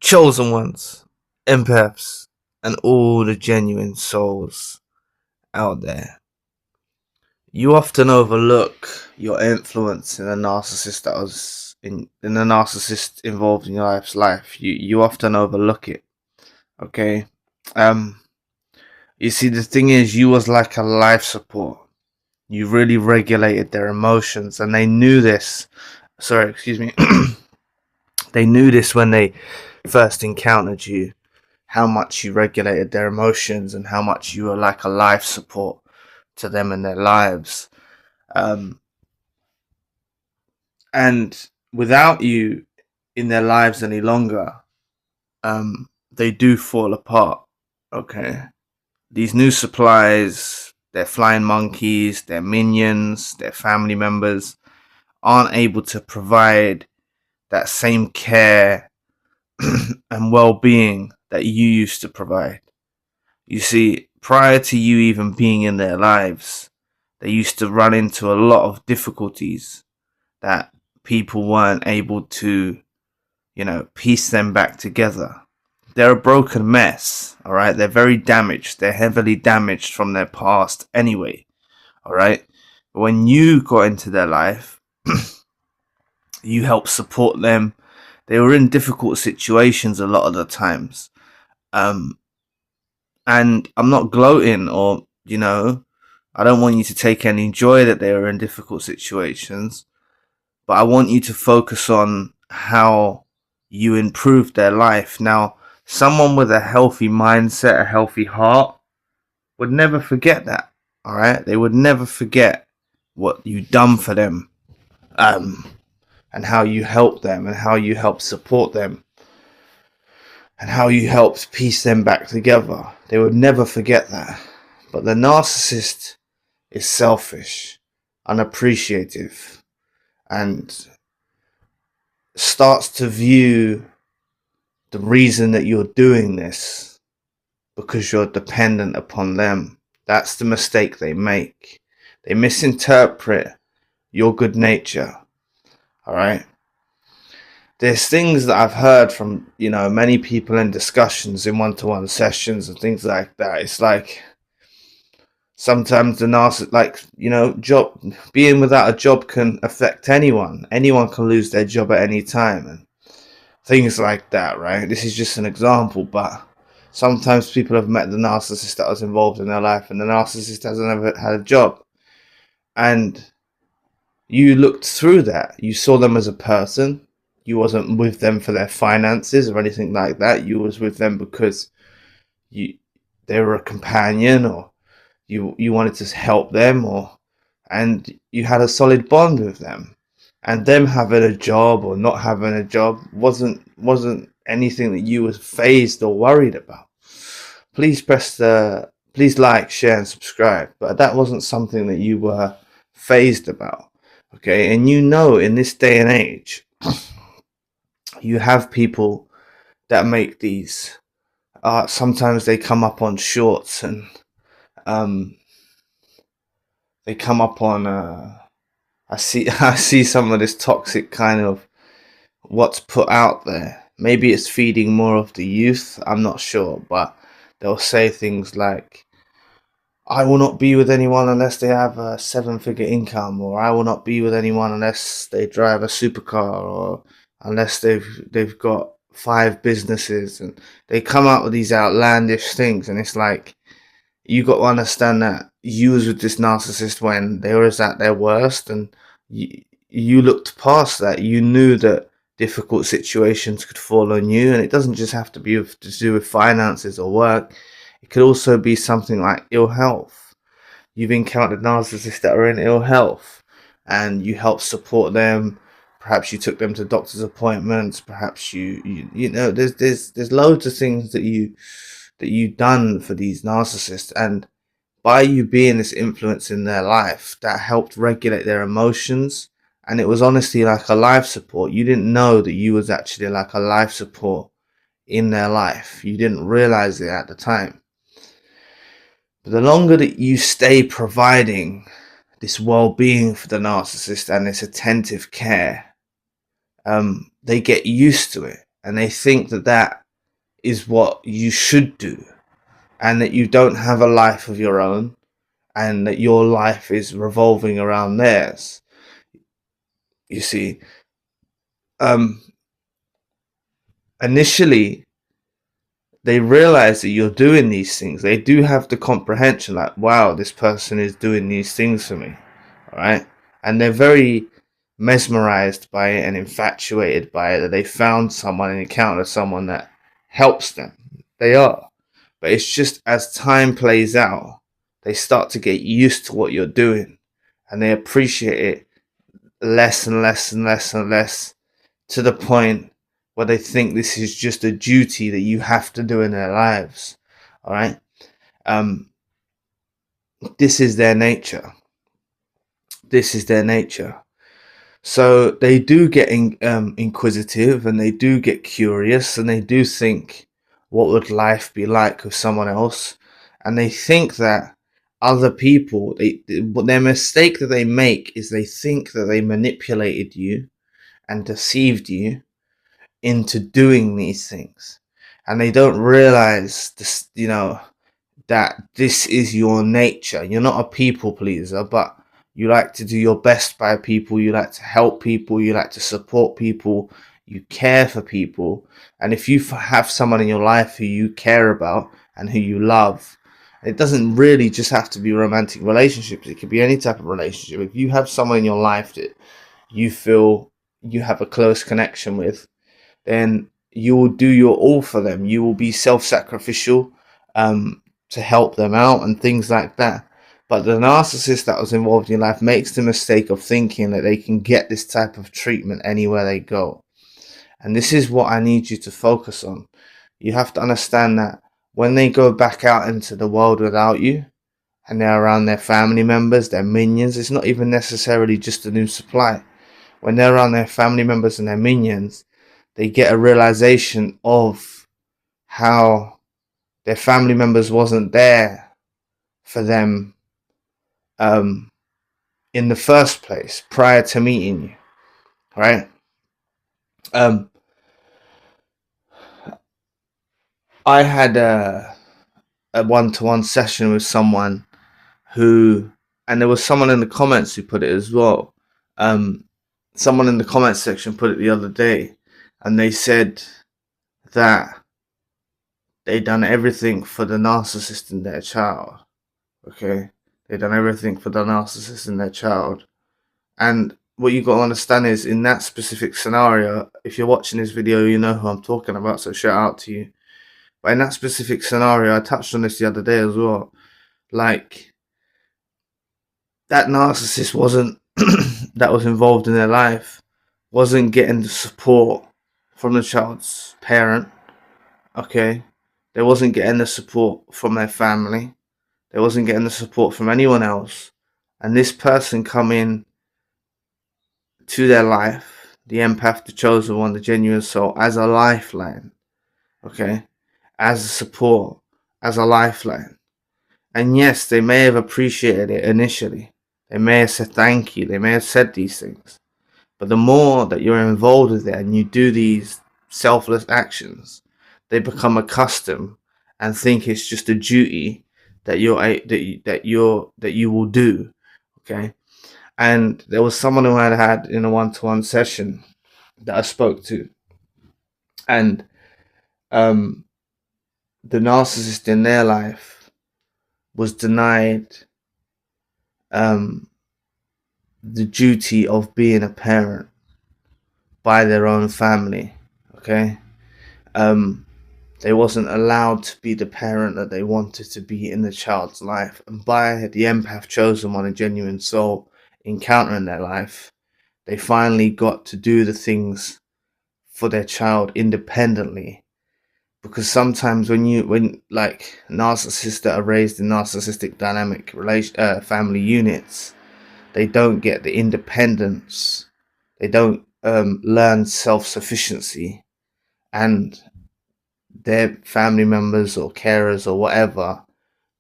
chosen ones, empaths, and all the genuine souls out there. You often overlook your influence in a narcissist that was in the narcissist involved in your life's life. You often overlook it. Okay. Um you see, the thing is, you was like a life support. You really regulated their emotions, and they knew this. Sorry, excuse me. They knew this when they first encountered you, how much you regulated their emotions and how much you were like a life support to them in their lives. Um, and without you in their lives any longer, they do fall apart. Okay. These new supplies, their flying monkeys, their minions, their family members aren't able to provide that same care and well-being that you used to provide. You see, prior to you even being in their lives, they used to run into a lot of difficulties that people weren't able to, piece them back together. They're a broken mess, all right? They're very damaged. They're heavily damaged from their past anyway, all right? But when you got into their life, you helped support them. They were in difficult situations a lot of the times. And I'm not gloating or, I don't want you to take any joy that they were in difficult situations, but I want you to focus on how you improved their life. Now, someone with a healthy mindset, a healthy heart, would never forget that. All right, they would never forget what you done for them, and how you helped them, and how you helped support them, and how you helped piece them back together. They would never forget that. But the narcissist is selfish, unappreciative, and starts to view the reason that you're doing this because you're dependent upon them. That's the mistake they make. They misinterpret your good nature. All right. There's things that I've heard from, many people in discussions in one-to-one sessions and things like that. It's like sometimes the narcissist, job being without a job can affect anyone. Anyone can lose their job at any time and things like that, right? This is just an example, but sometimes people have met the narcissist that was involved in their life and the narcissist hasn't ever had a job. And you looked through that. You saw them as a person. You wasn't with them for their finances or anything like that. You was with them because they were a companion, or you wanted to help them, and you had a solid bond with them. And them having a job or not having a job wasn't anything that you was fazed or worried about. Please please like, share, and subscribe. But that wasn't something that you were fazed about. Okay, and in this day and age, you have people that make these. Sometimes they come up on shorts, and they come up on. I see some of this toxic kind of what's put out there. Maybe it's feeding more of the youth. I'm not sure, but they'll say things like, I will not be with anyone unless they have a 7-figure income, or I will not be with anyone unless they drive a supercar, or unless they've got 5 businesses. And they come out with these outlandish things, and it's like, you got to understand that you was with this narcissist when they were at their worst, and you looked past that. You knew that difficult situations could fall on you, and it doesn't just have to be to do with finances or work. It could also be something like ill health. You've encountered narcissists that are in ill health, and you help support them. Perhaps you took them to doctor's appointments. Perhaps there's loads of things that you done for these narcissists, and by you being this influence in their life, that helped regulate their emotions. And it was honestly like a life support. You didn't know that you was actually like a life support in their life. You didn't realize it at the time. But the longer that you stay providing this well-being for the narcissist and this attentive care, they get used to it, and they think that that is what you should do, and that you don't have a life of your own, and that your life is revolving around theirs. You see, initially they realize that you're doing these things. They do have the comprehension, like, wow, this person is doing these things for me, all right? And they're very mesmerized by it and infatuated by it, that they found someone and encountered someone that helps them. They are. But it's just as time plays out, they start to get used to what you're doing, and they appreciate it less and less and less and less, to the point where they think this is just a duty that you have to do in their lives. All right. This is their nature. This is their nature. So they do get inquisitive, and they do get curious, and they do think, what would life be like with someone else? And they think that other people, their mistake that they make is they think that they manipulated you and deceived you into doing these things, and they don't realize this, that this is your nature. You're not a people pleaser, but you like to do your best by people, you like to help people, you like to support people, you care for people. And if you have someone in your life who you care about and who you love, it doesn't really just have to be romantic relationships, it could be any type of relationship. If you have someone in your life that you feel you have a close connection with, then you will do your all for them. You will be self-sacrificial to help them out and things like that. But the narcissist that was involved in your life makes the mistake of thinking that they can get this type of treatment anywhere they go. And this is what I need you to focus on. You have to understand that when they go back out into the world without you, and they're around their family members, their minions, it's not even necessarily just a new supply. When they're around their family members and their minions, they get a realization of how their family members wasn't there for them in the first place, prior to meeting you, right? I had a one-to-one session with someone who, and there was someone in the comments who put it as well. Someone in the comments section put it the other day, and they said that they done everything for the narcissist in their child. Okay, they done everything for the narcissist in their child. And what you got to understand is, in that specific scenario, if you're watching this video, you know who I'm talking about, so shout out to you. But in that specific scenario, I touched on this the other day as well, like, that narcissist wasn't that was involved in their life wasn't getting the support from the child's parent. Okay, they wasn't getting the support from their family, they wasn't getting the support from anyone else, and this person come in to their life, the empath, the chosen one, the genuine soul, as a lifeline. Okay, as a support, as a lifeline. And yes, they may have appreciated it initially, they may have said thank you, they may have said these things, but the more that you're involved with it and you do these selfless actions, they become accustomed and think it's just a duty that you will do. Okay. And there was someone who I had in a one-to-one session that I spoke to, and the narcissist in their life was denied the duty of being a parent by their own family. Okay, they wasn't allowed to be the parent that they wanted to be in the child's life, and by the empath chosen one, a genuine soul, encountering their life, they finally got to do the things for their child independently. Because sometimes when like narcissists that are raised in narcissistic dynamic family units, they don't get the independence, they don't learn self-sufficiency, and their family members or carers or whatever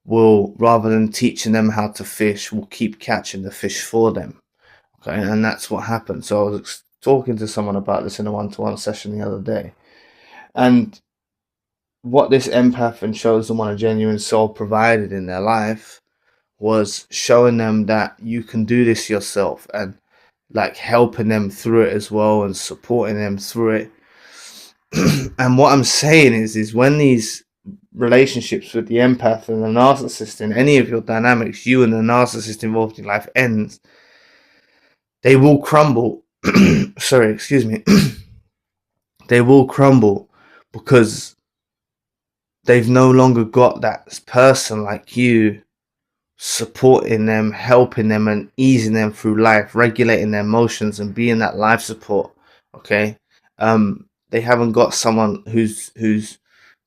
will, rather than teaching them how to fish, will keep catching the fish for them. Okay, and that's what happened. So I was talking to someone about this in a one-to-one session the other day, And what this empath and chosen one, a genuine soul, provided in their life was showing them that you can do this yourself, and like helping them through it as well and supporting them through it. And what I'm saying is when these relationships with the empath and the narcissist in any of your dynamics, you and the narcissist involved in life, ends, they will crumble. Sorry, excuse me. They will crumble because they've no longer got that person like you supporting them, helping them, and easing them through life, regulating their emotions and being that life support. Okay. They haven't got someone who's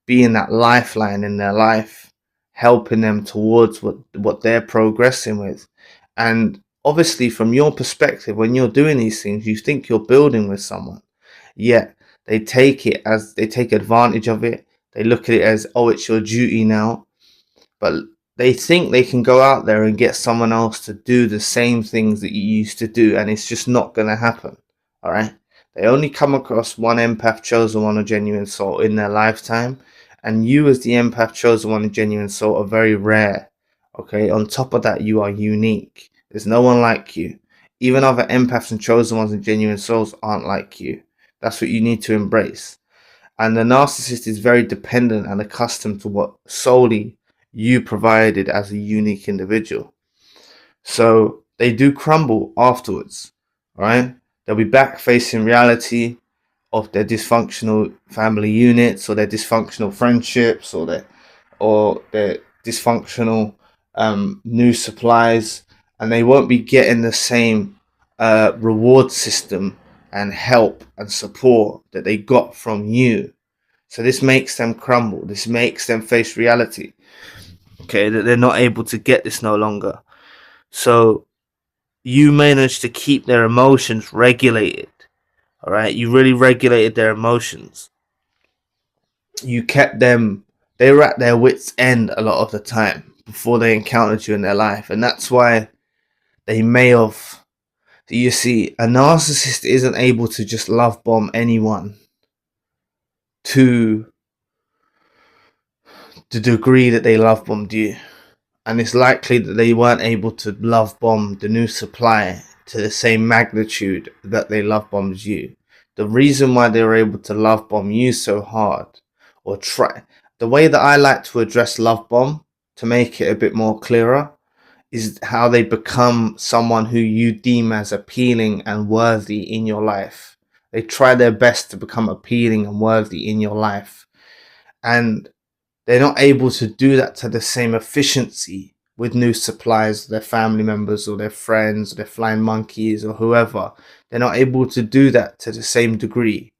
being that lifeline in their life, helping them towards what they're progressing with. And obviously from your perspective, when you're doing these things, you think you're building with someone, yet they take advantage of it. They look at it as, oh, it's your duty now. But they think they can go out there and get someone else to do the same things that you used to do, and it's just not going to happen. All right. They only come across one empath chosen one, a genuine soul, in their lifetime, and you as the empath chosen one, a genuine soul, are very rare. Okay. On top of that, you are unique. There's no one like you. Even other empaths and chosen ones and genuine souls aren't like you. That's what you need to embrace. And the narcissist is very dependent and accustomed to what solely you provided as a unique individual. So they do crumble afterwards, right? They'll be back facing reality of their dysfunctional family units, or their dysfunctional friendships, or their dysfunctional new supplies, and they won't be getting the same reward system and help and support that they got from you. So this makes them crumble. This makes them face reality. Okay, that they're not able to get this no longer. So you managed to keep their emotions regulated. All right, you really regulated their emotions. You kept them, they were at their wits' end a lot of the time before they encountered you in their life. And that's why they may have, you see, a narcissist isn't able to just love bomb anyone to the degree that they love bombed you. And it's likely that they weren't able to love bomb the new supply to the same magnitude that they love bombed you. The reason why they were able to love bomb you so hard, or try, the way that I like to address love bomb to make it a bit more clearer, is how they become someone who you deem as appealing and worthy in your life. They try their best to become appealing and worthy in your life. And they're not able to do that to the same efficiency with new supplies, their family members or their friends or their flying monkeys or whoever. They're not able to do that to the same degree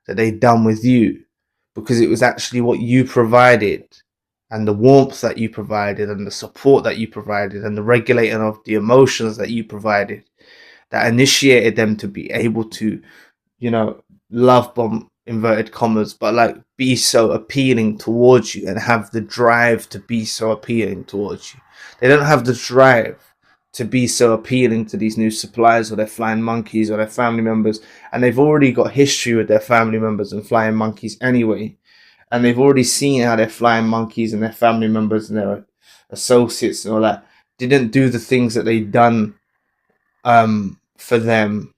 that they've done with you, because it was actually what you provided, and the warmth that you provided, and the support that you provided, and the regulating of the emotions that you provided, that initiated them to be able to, love bomb, inverted commas, but like be so appealing towards you and have the drive to be so appealing towards you. They don't have the drive to be so appealing to these new suppliers or their flying monkeys or their family members, and they've already got history with their family members and flying monkeys anyway, and they've already seen how their flying monkeys and their family members and their associates and all that didn't do the things that they'd done for them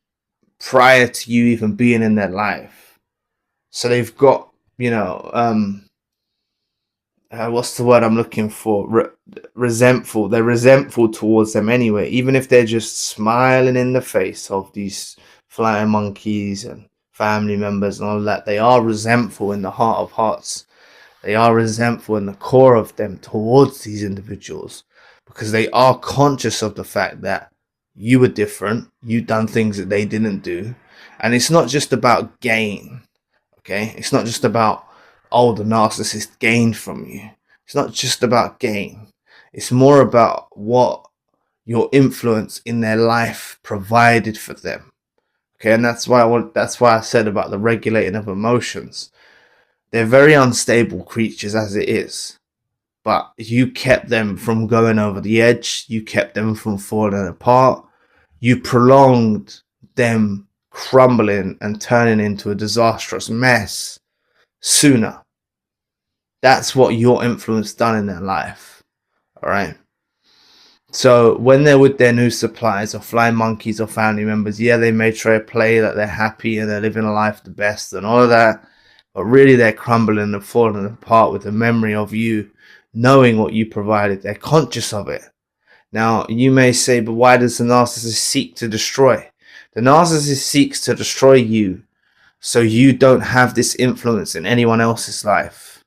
prior to you even being in their life. So they've got, what's the word I'm looking for? Resentful. They're resentful towards them anyway, even if they're just smiling in the face of these flying monkeys and family members and all that. They are resentful in the heart of hearts. They are resentful in the core of them towards these individuals, because they are conscious of the fact that you were different. You've done things that they didn't do. And it's not just about gain. Okay, it's not just about, oh, the narcissist gained from you. It's not just about gain. It's more about what your influence in their life provided for them. Okay, and that's why I said about the regulating of emotions. They're very unstable creatures as it is, but you kept them from going over the edge. You kept them from falling apart. You prolonged them crumbling and turning into a disastrous mess sooner. That's what your influence done in their life. All right. So when they're with their new supplies or flying monkeys or family members, yeah, they may try to play that they're happy and they're living a life the best and all of that, but really they're crumbling and falling apart with the memory of you knowing what you provided. They're conscious of it. Now, you may say, but why does the narcissist seek to destroy? The narcissist seeks to destroy you so you don't have this influence in anyone else's life.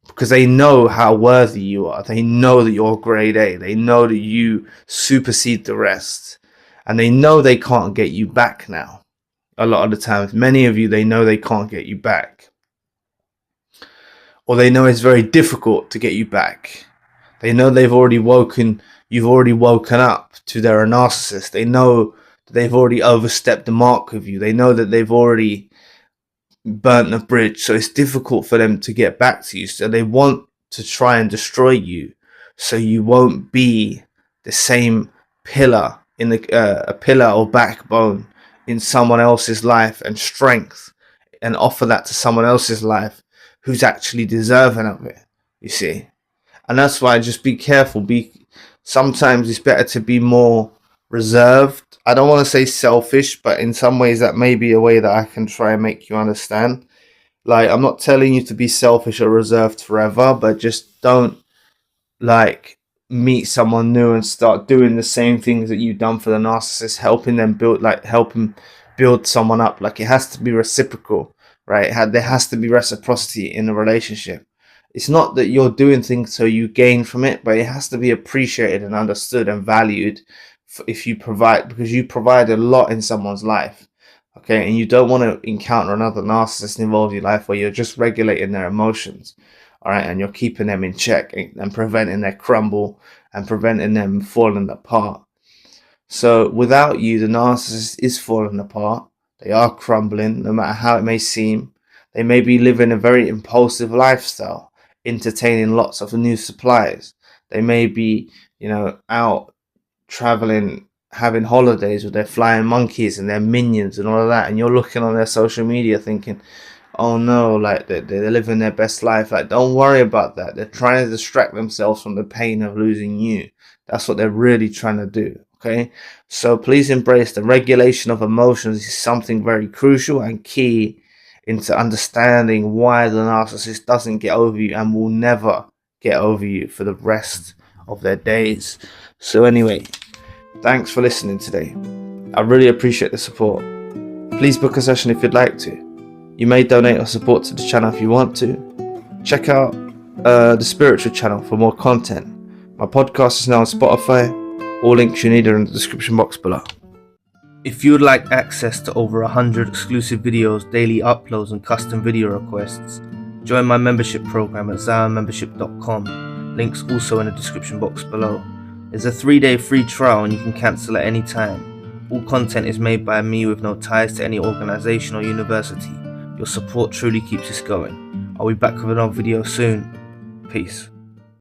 Because they know how worthy you are. They know that you're grade A. They know that you supersede the rest. And they know they can't get you back now. A lot of the times, many of you, they know they can't get you back. Or they know it's very difficult to get you back. They know you've already woken up to they're a narcissist. They know that they've already overstepped the mark with you. They know that they've already burnt the bridge, so it's difficult for them to get back to you. So they want to try and destroy you, so you won't be the same pillar in a pillar or backbone in someone else's life and strength, and offer that to someone else's life who's actually deserving of it. You see, and that's why just be careful. Sometimes it's better to be more reserved. I don't want to say selfish, but in some ways that may be a way that I can try and make you understand. Like, I'm not telling you to be selfish or reserved forever, but just don't like meet someone new and start doing the same things that you've done for the narcissist, helping build someone up. Like, it has to be reciprocal, right? There has to be reciprocity in the relationship. It's not that you're doing things so you gain from it, but it has to be appreciated and understood and valued if you provide, because you provide a lot in someone's life. Okay, and you don't want to encounter another narcissist involved in your life where you're just regulating their emotions, all right, and you're keeping them in check and preventing their crumble and preventing them falling apart. So without you, the narcissist is falling apart. They are crumbling, no matter how it may seem. They may be living a very impulsive lifestyle, entertaining lots of new supplies. They may be, out traveling, having holidays with their flying monkeys and their minions and all of that, and you're looking on their social media thinking, oh no, like they're living their best life. Like, don't worry about that. They're trying to distract themselves from the pain of losing you. That's what they're really trying to do. Okay, so please embrace the regulation of emotions is something very crucial and key into understanding why the narcissist doesn't get over you and will never get over you for the rest of their days. So anyway, thanks for listening today. I really appreciate the support. Please book a session if you'd like to. You may donate or support to the channel if you want to. Check out the spiritual channel for more content. My podcast is now on Spotify. All links you need are in the description box below. If you would like access to over 100 exclusive videos, daily uploads and custom video requests, join my membership program at ZionMembership.com. Links also in the description box below. There's a 3-day free trial and you can cancel at any time. All content is made by me with no ties to any organization or university. Your support truly keeps us going. I'll be back with another video soon. Peace.